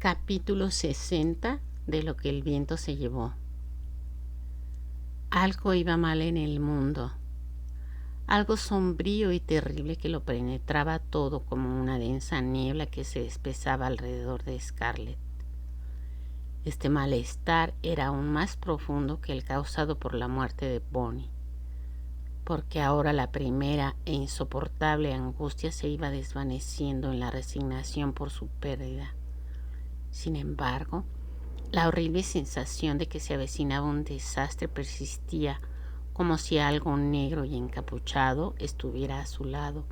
Capítulo 60 de Lo que el viento se llevó. Algo iba mal en el mundo, algo sombrío y terrible que lo penetraba todo como una densa niebla que se espesaba alrededor de Scarlett. Este malestar era aún más profundo que el causado por la muerte de Bonnie, porque ahora la primera e insoportable angustia se iba desvaneciendo en la resignación por su pérdida. Sin embargo, la horrible sensación de que se avecinaba un desastre persistía, como si algo negro y encapuchado estuviera a su lado,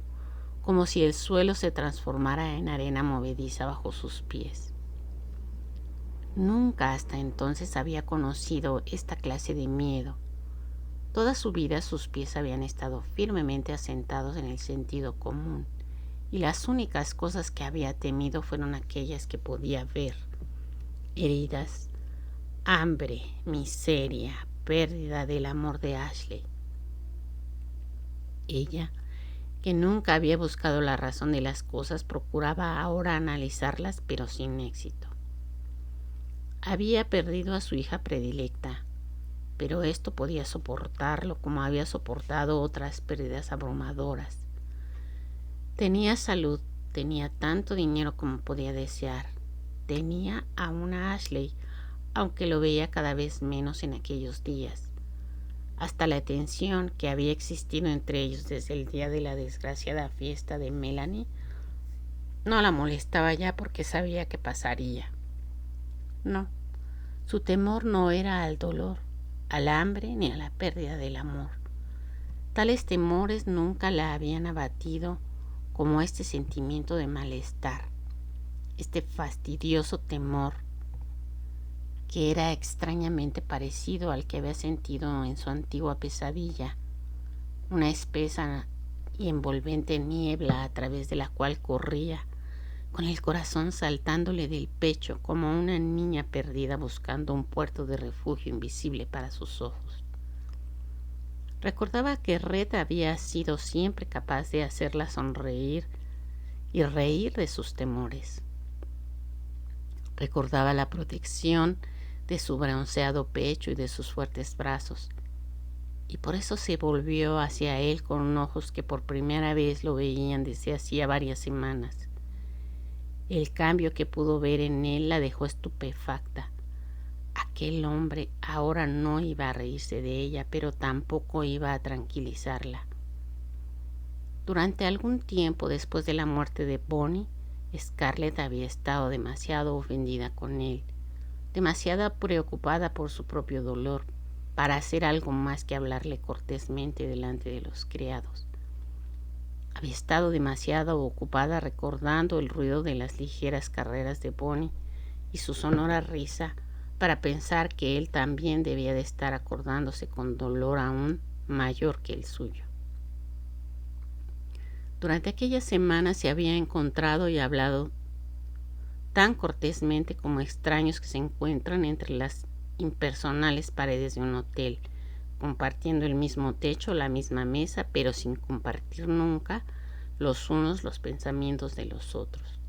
como si el suelo se transformara en arena movediza bajo sus pies. Nunca hasta entonces había conocido esta clase de miedo. Toda su vida sus pies habían estado firmemente asentados en el sentido común, y las únicas cosas que había temido fueron aquellas que podía ver: heridas, hambre, miseria, pérdida del amor de Ashley. Ella, que nunca había buscado la razón de las cosas, procuraba ahora analizarlas, pero sin éxito. Había perdido a su hija predilecta, pero esto podía soportarlo como había soportado otras pérdidas abrumadoras. Tenía salud, tenía tanto dinero como podía desear, tenía a una Ashley, aunque lo veía cada vez menos en aquellos días. Hasta la tensión que había existido entre ellos desde el día de la desgraciada fiesta de Melanie no la molestaba ya, porque sabía que pasaría. No, su temor no era al dolor, al hambre ni a la pérdida del amor. Tales temores nunca la habían abatido como este sentimiento de malestar, este fastidioso temor que era extrañamente parecido al que había sentido en su antigua pesadilla, una espesa y envolvente niebla a través de la cual corría, con el corazón saltándole del pecho como una niña perdida buscando un puerto de refugio invisible para sus ojos. Recordaba que Red había sido siempre capaz de hacerla sonreír y reír de sus temores. Recordaba la protección de su bronceado pecho y de sus fuertes brazos, y por eso se volvió hacia él con ojos que por primera vez lo veían desde hacía varias semanas. El cambio que pudo ver en él la dejó estupefacta. Aquel hombre ahora no iba a reírse de ella, pero tampoco iba a tranquilizarla. Durante algún tiempo después de la muerte de Bonnie, Scarlett había estado demasiado ofendida con él, demasiado preocupada por su propio dolor, para hacer algo más que hablarle cortésmente delante de los criados. Había estado demasiado ocupada recordando el ruido de las ligeras carreras de Bonnie y su sonora risa para pensar que él también debía de estar acordándose con dolor aún mayor que el suyo. Durante aquellas semanas se había encontrado y hablado tan cortésmente como extraños que se encuentran entre las impersonales paredes de un hotel, compartiendo el mismo techo, la misma mesa, pero sin compartir nunca los unos los pensamientos de los otros.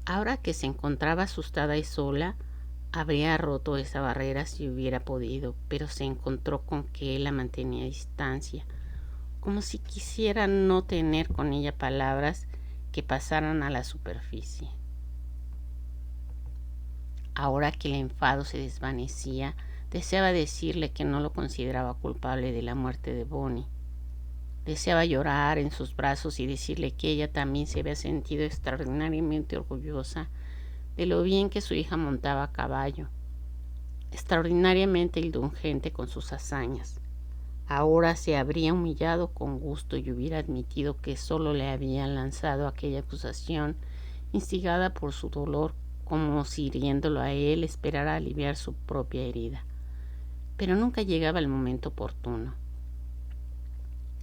Ahora que se encontraba asustada y sola, habría roto esa barrera si hubiera podido, pero se encontró con que él la mantenía a distancia, como si quisiera no tener con ella palabras que pasaran a la superficie. Ahora que el enfado se desvanecía, deseaba decirle que no lo consideraba culpable de la muerte de Bonnie. Deseaba llorar en sus brazos y decirle que ella también se había sentido extraordinariamente orgullosa de lo bien que su hija montaba a caballo, extraordinariamente indulgente con sus hazañas. Ahora se habría humillado con gusto y hubiera admitido que solo le habían lanzado aquella acusación instigada por su dolor, como si hiriéndolo a él esperara aliviar su propia herida. Pero nunca llegaba el momento oportuno.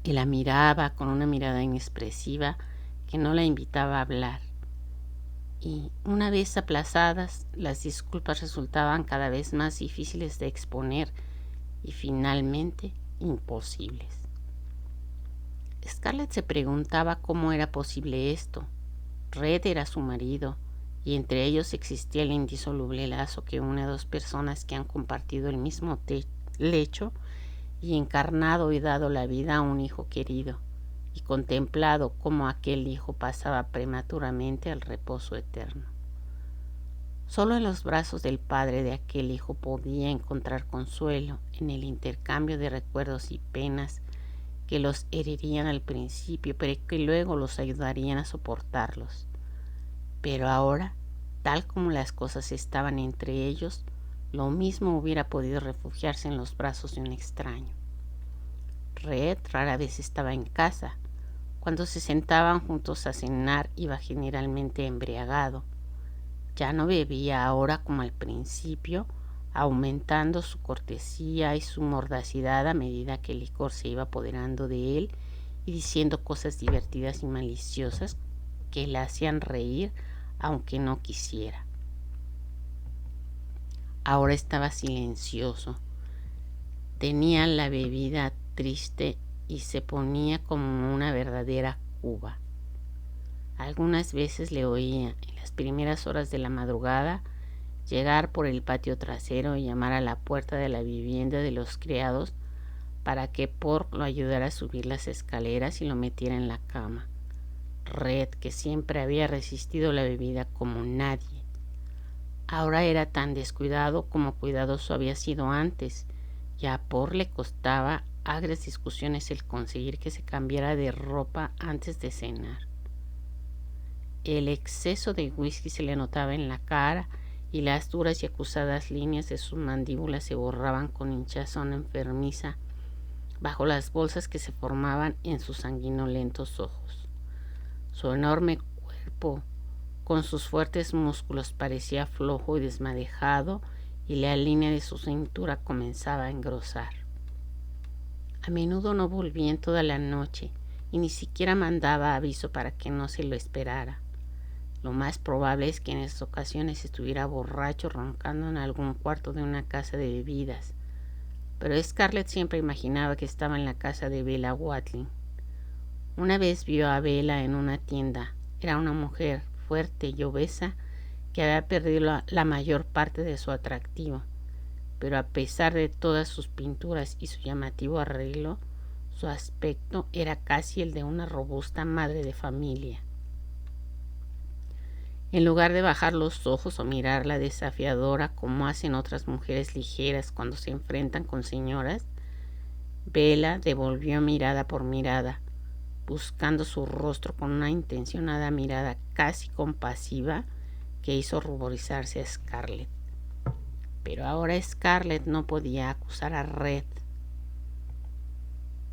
Él la miraba con una mirada inexpresiva que no la invitaba a hablar. Y una vez aplazadas, las disculpas resultaban cada vez más difíciles de exponer y finalmente imposibles. Scarlett se preguntaba cómo era posible esto. Red era su marido y entre ellos existía el indisoluble lazo que une a dos personas que han compartido el mismo lecho y encarnado y dado la vida a un hijo querido, y contemplado cómo aquel hijo pasaba prematuramente al reposo eterno. Solo en los brazos del padre de aquel hijo podía encontrar consuelo en el intercambio de recuerdos y penas que los herirían al principio, pero que luego los ayudarían a soportarlos. Pero ahora, tal como las cosas estaban entre ellos, lo mismo hubiera podido refugiarse en los brazos de un extraño. Red rara vez estaba en casa. Cuando se sentaban juntos a cenar iba generalmente embriagado. Ya no bebía ahora como al principio, aumentando su cortesía y su mordacidad a medida que el licor se iba apoderando de él y diciendo cosas divertidas y maliciosas que le hacían reír aunque no quisiera. Ahora estaba silencioso, tenía la bebida triste y se ponía como una verdadera cuba. Algunas veces le oía, en las primeras horas de la madrugada, llegar por el patio trasero y llamar a la puerta de la vivienda de los criados para que Pork lo ayudara a subir las escaleras y lo metiera en la cama. Red, que siempre había resistido la bebida como nadie, ahora era tan descuidado como cuidadoso había sido antes, y a Pork le costaba agrias discusiones el conseguir que se cambiara de ropa antes de cenar. El exceso de whisky se le notaba en la cara y las duras y acusadas líneas de sus mandíbulas se borraban con hinchazón enfermiza bajo las bolsas que se formaban en sus sanguinolentos ojos. Su enorme cuerpo, con sus fuertes músculos, parecía flojo y desmadejado, y la línea de su cintura comenzaba a engrosar. A menudo no volvía en toda la noche y ni siquiera mandaba aviso para que no se lo esperara. Lo más probable es que en esas ocasiones estuviera borracho roncando en algún cuarto de una casa de bebidas, pero Scarlett siempre imaginaba que estaba en la casa de Bella Watling. Una vez vio a Bella en una tienda. Era una mujer fuerte y obesa que había perdido la mayor parte de su atractivo, pero a pesar de todas sus pinturas y su llamativo arreglo, su aspecto era casi el de una robusta madre de familia. En lugar de bajar los ojos o mirarla desafiadora como hacen otras mujeres ligeras cuando se enfrentan con señoras, Bella devolvió mirada por mirada, buscando su rostro con una intencionada mirada casi compasiva que hizo ruborizarse a Scarlett. Pero ahora Scarlett no podía acusar a Red.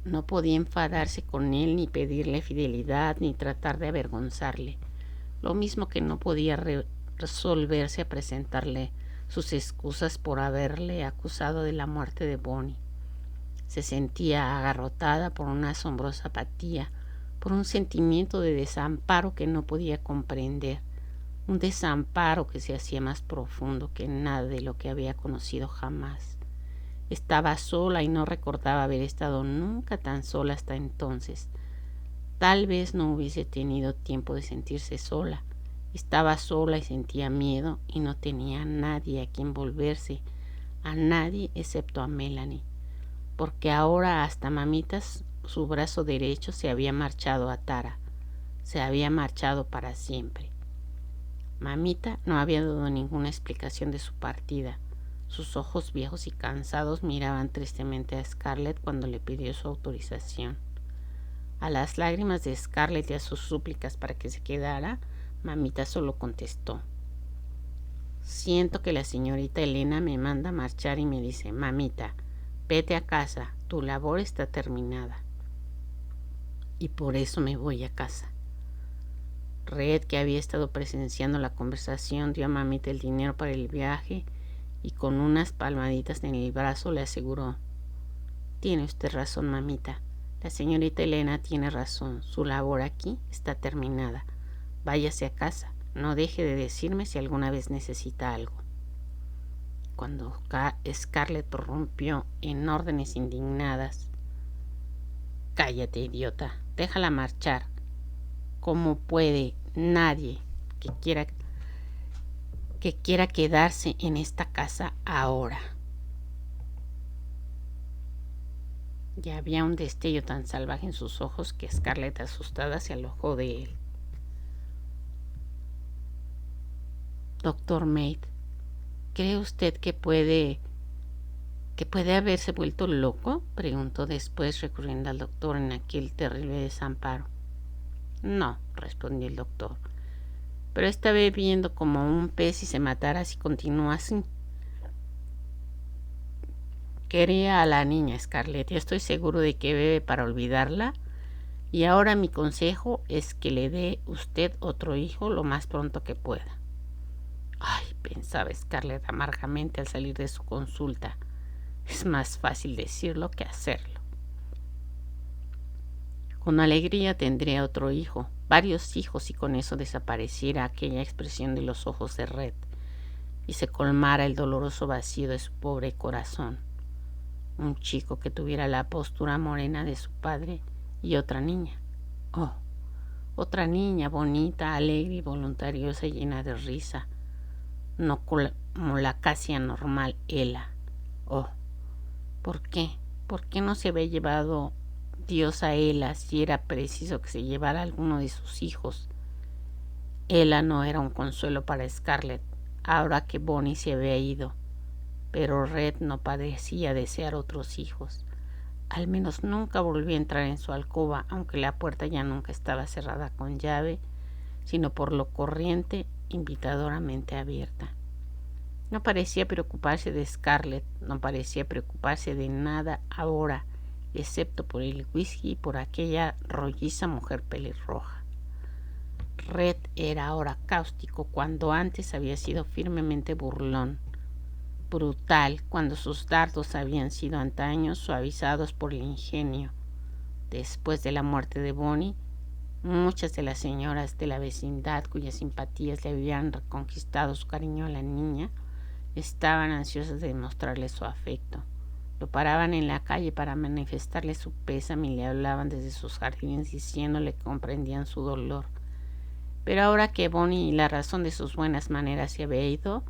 No podía enfadarse con él, ni pedirle fidelidad, ni tratar de avergonzarle. Lo mismo que no podía resolverse a presentarle sus excusas por haberle acusado de la muerte de Bonnie. Se sentía agarrotada por una asombrosa apatía, por un sentimiento de desamparo que no podía comprender, un desamparo que se hacía más profundo que nada de lo que había conocido jamás. Estaba sola y no recordaba haber estado nunca tan sola hasta entonces. Tal vez no hubiese tenido tiempo de sentirse sola. Estaba sola y sentía miedo y no tenía a nadie a quien volverse, a nadie excepto a Melanie, porque ahora hasta mamita, su brazo derecho, se había marchado a Tara, se había marchado para siempre. Mamita no había dado ninguna explicación de su partida. Sus ojos viejos y cansados miraban tristemente a Scarlett cuando le pidió su autorización. A las lágrimas de Scarlett y a sus súplicas para que se quedara, mamita solo contestó: siento que la señorita Elena me manda marchar y me dice: mamita, vete a casa, tu labor está terminada. Y por eso me voy a casa. Red, que había estado presenciando la conversación, dio a mamita el dinero para el viaje y con unas palmaditas en el brazo le aseguró: tiene usted razón, mamita. La señorita Elena tiene razón. Su labor aquí está terminada. Váyase a casa. No deje de decirme si alguna vez necesita algo. Cuando Scarlett rompió en órdenes indignadas: cállate, idiota. Déjala marchar. ¿Cómo puede nadie que quiera que quiera quedarse en esta casa ahora. Y había un destello tan salvaje en sus ojos que Scarlett, asustada, se alojó de él. Doctor Maid, ¿cree usted que puede haberse vuelto loco?, preguntó después, recurriendo al doctor en aquel terrible desamparo. No, respondió el doctor, pero está bebiendo como un pez y se matará si continúa así. Quería a la niña, Scarlett, y estoy seguro de que bebe para olvidarla, y ahora mi consejo es que le dé usted otro hijo lo más pronto que pueda. Ay, pensaba Scarlett amargamente al salir de su consulta, es más fácil decirlo que hacerlo. Con alegría tendría otro hijo, varios hijos, y con eso desapareciera aquella expresión de los ojos de Red y se colmara el doloroso vacío de su pobre corazón. Un chico que tuviera la postura morena de su padre y otra niña. Oh, otra niña bonita, alegre y voluntariosa y llena de risa, no como la casi anormal Ella. Oh, ¿por qué? ¿Por qué no se había llevado Dios a Ella si era preciso que se llevara a alguno de sus hijos? Ella no era un consuelo para Scarlett, ahora que Bonnie se había ido, pero Red no parecía desear otros hijos. Al menos nunca volvió a entrar en su alcoba, aunque la puerta ya nunca estaba cerrada con llave, sino por lo corriente, invitadoramente abierta. No parecía preocuparse de Scarlett, no parecía preocuparse de nada ahora, excepto por el whisky y por aquella rolliza mujer pelirroja. Red era ahora cáustico cuando antes había sido firmemente burlón, brutal cuando sus dardos habían sido antaño suavizados por el ingenio. Después de la muerte de Bonnie, muchas de las señoras de la vecindad cuyas simpatías le habían reconquistado su cariño a la niña estaban ansiosas de demostrarle su afecto. Lo paraban en la calle para manifestarle su pésame y le hablaban desde sus jardines diciéndole que comprendían su dolor. Pero ahora que Bonnie y la razón de sus buenas maneras se había ido,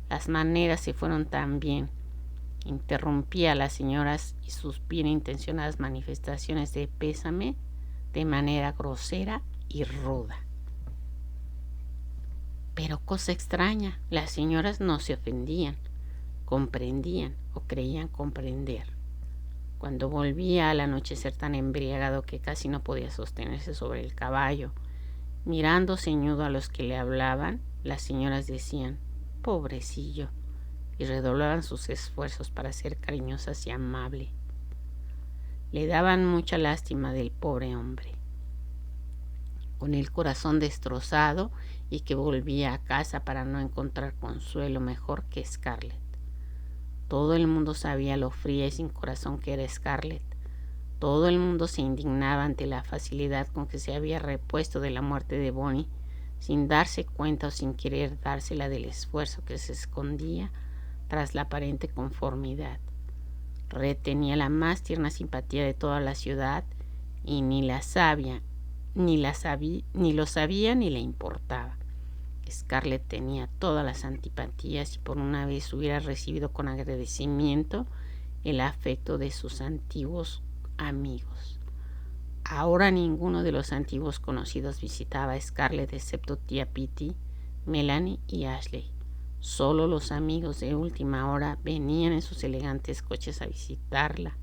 las maneras se fueron también. Interrumpía a las señoras y sus bien intencionadas manifestaciones de pésame de manera grosera y ruda. Pero cosa extraña, las señoras no se ofendían, comprendían o creían comprender. Cuando volvía al anochecer tan embriagado que casi no podía sostenerse sobre el caballo, mirando ceñudo a los que le hablaban, las señoras decían: pobrecillo, y redoblaban sus esfuerzos para ser cariñosas y amables. Le daban mucha lástima del pobre hombre, con el corazón destrozado, y que volvía a casa para no encontrar consuelo mejor que Scarlett. Todo el mundo sabía lo fría y sin corazón que era Scarlett. Todo el mundo se indignaba ante la facilidad con que se había repuesto de la muerte de Bonnie, sin darse cuenta o sin querer dársela del esfuerzo que se escondía tras la aparente conformidad. Red tenía la más tierna simpatía de toda la ciudad y ni lo sabía ni le importaba. Scarlett tenía todas las antipatías y por una vez hubiera recibido con agradecimiento el afecto de sus antiguos amigos. Ahora ninguno de los antiguos conocidos visitaba a Scarlett excepto tía Pitty, Melanie y Ashley. Solo los amigos de última hora venían en sus elegantes coches a visitarla,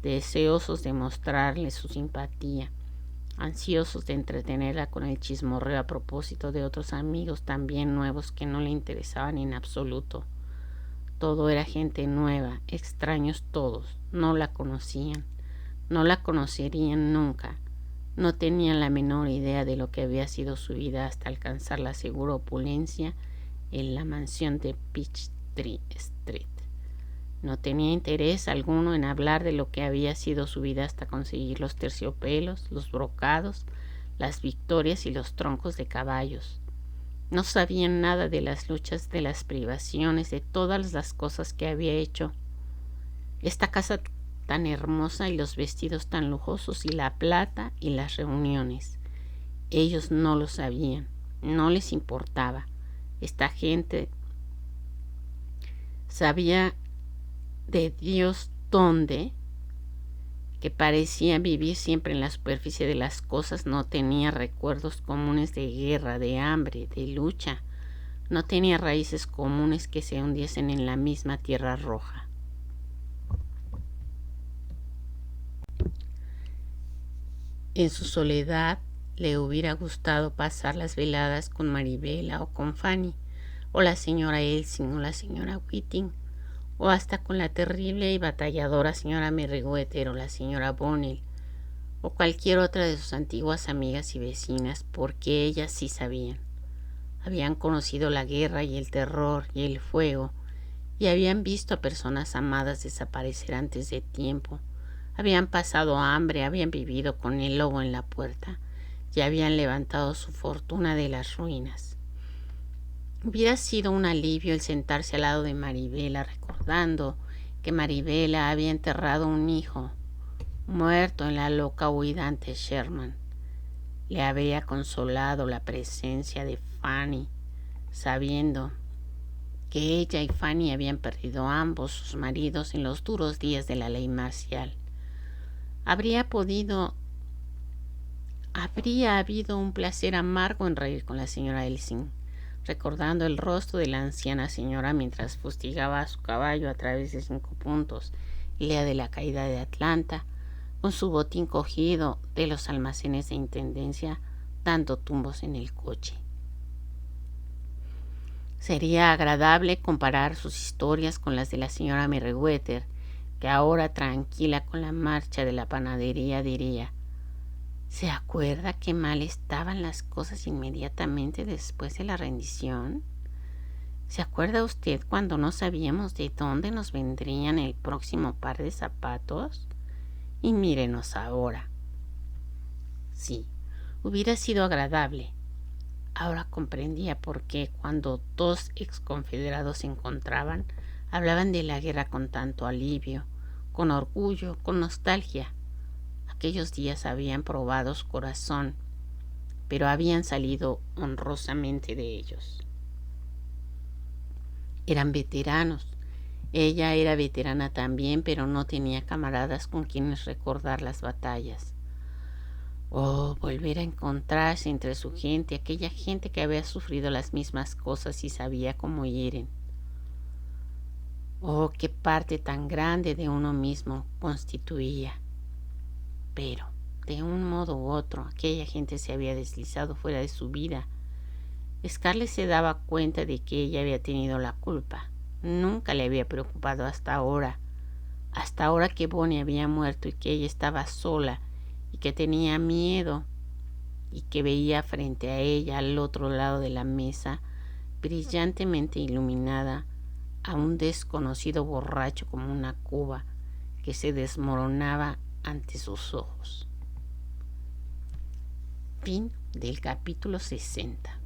deseosos de mostrarle su simpatía, ansiosos de entretenerla con el chismorreo a propósito de otros amigos también nuevos que no le interesaban en absoluto. Todo era gente nueva, extraños todos, no la conocían, no la conocerían nunca, no tenían la menor idea de lo que había sido su vida hasta alcanzar la segura opulencia en la mansión de Peachtree Street. No tenía interés alguno en hablar de lo que había sido su vida hasta conseguir los terciopelos, los brocados, las victorias y los troncos de caballos. No sabían nada de las luchas, de las privaciones, de todas las cosas que había hecho. Esta casa tan hermosa y los vestidos tan lujosos y la plata y las reuniones. Ellos no lo sabían, no les importaba. Esta gente sabía de Dios dónde, que parecía vivir siempre en la superficie de las cosas, no tenía recuerdos comunes de guerra, de hambre, de lucha, no tenía raíces comunes que se hundiesen en la misma tierra roja. En su soledad le hubiera gustado pasar las veladas con Maribela o con Fanny, o la señora Elsing o la señora Whiting, o hasta con la terrible y batalladora señora Merriweather o la señora Bonnell, o cualquier otra de sus antiguas amigas y vecinas, porque ellas sí sabían. Habían conocido la guerra y el terror y el fuego, y habían visto a personas amadas desaparecer antes de tiempo. Habían pasado hambre, habían vivido con el lobo en la puerta y habían levantado su fortuna de las ruinas. Hubiera sido un alivio el sentarse al lado de Maribela, recordando que Maribela había enterrado un hijo muerto en la loca huida ante Sherman. Le habría consolado la presencia de Fanny, sabiendo que ella y Fanny habían perdido ambos sus maridos en los duros días de la ley marcial. Habría habido un placer amargo en reír con la señora Elsing, recordando el rostro de la anciana señora mientras fustigaba a su caballo a través de 5 puntos, el día de la caída de Atlanta, con su botín cogido de los almacenes de intendencia, dando tumbos en el coche. Sería agradable comparar sus historias con las de la señora Merriweather, que ahora, tranquila con la marcha de la panadería, diría: ¿se acuerda qué mal estaban las cosas inmediatamente después de la rendición? ¿Se acuerda usted cuando no sabíamos de dónde nos vendrían el próximo par de zapatos? Y mírenos ahora. Sí, hubiera sido agradable. Ahora comprendía por qué, cuando 2 exconfederados se encontraban, hablaban de la guerra con tanto alivio, con orgullo, con nostalgia. Aquellos días habían probado su corazón, pero habían salido honrosamente de ellos. Eran veteranos. Ella era veterana también, pero no tenía camaradas con quienes recordar las batallas. Oh, volver a encontrarse entre su gente, aquella gente que había sufrido las mismas cosas y sabía cómo hieren. Oh, qué parte tan grande de uno mismo constituía. Pero, de un modo u otro, aquella gente se había deslizado fuera de su vida. Scarlett se daba cuenta de que ella había tenido la culpa. Nunca le había preocupado hasta ahora que Bonnie había muerto y que ella estaba sola y que tenía miedo y que veía frente a ella, al otro lado de la mesa, brillantemente iluminada, a un desconocido borracho como una cuba que se desmoronaba ante sus ojos. Fin del capítulo 60.